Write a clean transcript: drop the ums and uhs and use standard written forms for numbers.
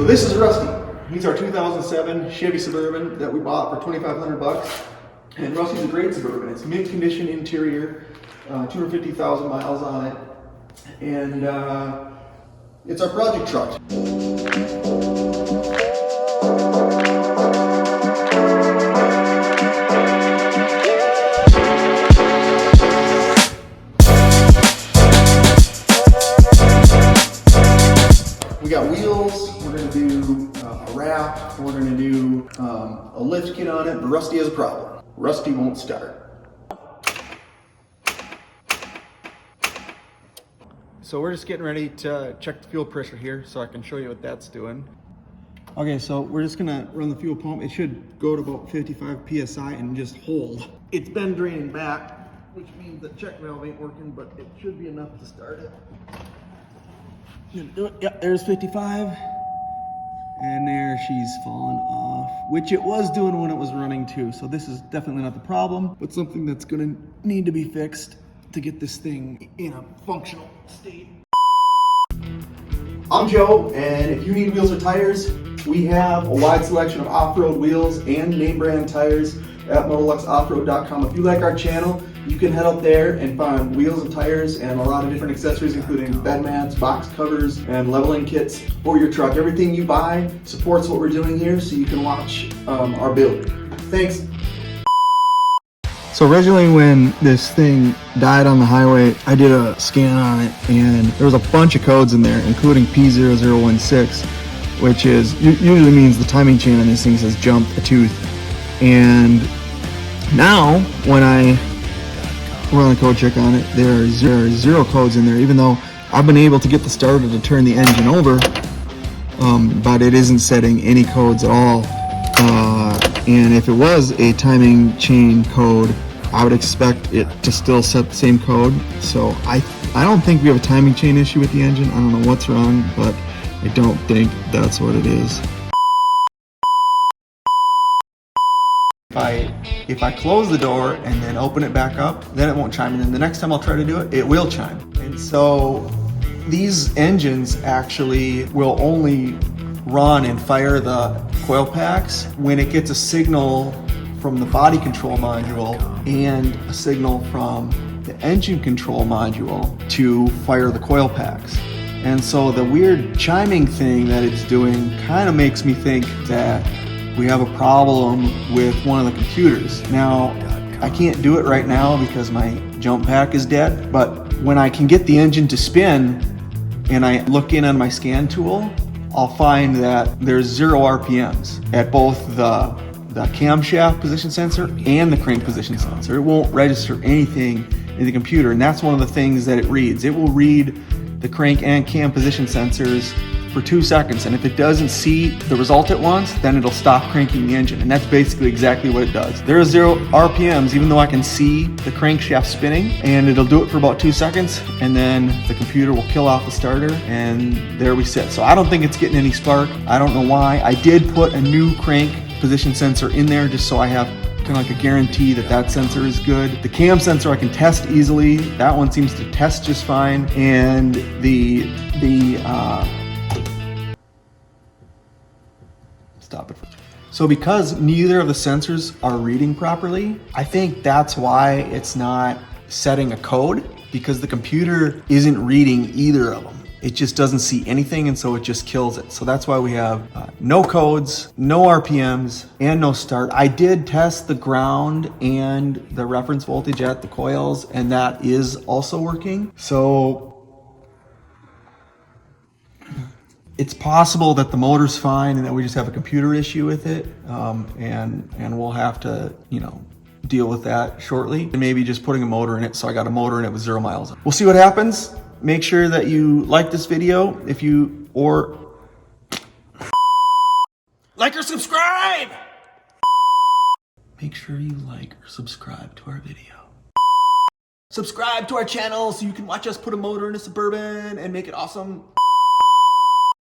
So this is Rusty. He's our 2007 Chevy Suburban that we bought for $2,500. And Rusty's a great Suburban. It's mint condition interior, 250,000 miles on it. And it's our project truck. We got wheels, we're going to do a wrap, we're going to do a lift kit on it, but Rusty has a problem. Rusty won't start. So we're just getting ready to check the fuel pressure here so I can show you what that's doing. Okay, so we're just going to run the fuel pump. It should go to about 55 PSI and just hold. It's been draining back, which means the check valve ain't working, but it should be enough to start it. Yep, there's 55. And there she's fallen off, which it was doing when it was running too. So this is definitely not the problem, but something that's gonna need to be fixed to get this thing in a functional state. I'm Joe, and if you need wheels or tires, we have a wide selection of off-road wheels and name brand tires at MotorluxOffroad.com. If you like our channel, you can head up there and find wheels and tires and a lot of different accessories, including bed mats, box covers, and leveling kits for your truck. Everything you buy supports what we're doing here, so you can watch our build. Thanks. So originally when this thing died on the highway, I did a scan on it, and there was a bunch of codes in there, including P0016, which is usually means the timing chain on these things has jumped a tooth. And now when I run a code check on it, there are zero codes in there, even though I've been able to get the starter to turn the engine over, but it isn't setting any codes at all. And if it was a timing chain code, I would expect it to still set the same code. So I don't think we have a timing chain issue with the engine. I don't know what's wrong, but I don't think that's what it is. If I close the door and then open it back up, then it won't chime. And then the next time I'll try to do it, it will chime. And so these engines actually will only run and fire the coil packs when it gets a signal from the body control module and a signal from the engine control module to fire the coil packs. And so the weird chiming thing that it's doing kind of makes me think that we have a problem with one of the computers. Now, I can't do it right now because my jump pack is dead, but when I can get the engine to spin and I look in on my scan tool, I'll find that there's 0 RPMs at both the camshaft position sensor and the crank position sensor. It won't register anything in the computer, and that's one of the things that it reads. It will read the crank and cam position sensors for 2 seconds, and if it doesn't see the result at once, then it'll stop cranking the engine, and that's basically exactly what it does. There are 0 RPMs, even though I can see the crankshaft spinning, and it'll do it for about 2 seconds, and then the computer will kill off the starter, and there we sit. So I don't think it's getting any spark. I don't know why. I did put a new crank position sensor in there just so I have kind of like a guarantee that that sensor is good. The cam sensor I can test easily. That one seems to test just fine, and stop it. So because neither of the sensors are reading properly, I think that's why it's not setting a code, because the computer isn't reading either of them. It just doesn't see anything, and so it just kills it. So that's why we have no codes, no RPMs, and no start. I did test the ground and the reference voltage at the coils, and that is also working. So it's possible that the motor's fine and that we just have a computer issue with it, and we'll have to, deal with that shortly. And maybe just putting a motor in it. So I got a motor in it with 0 miles. We'll see what happens. Make sure that you like this video like or subscribe. Make sure you like or subscribe to our video. Subscribe to our channel so you can watch us put a motor in a Suburban and make it awesome.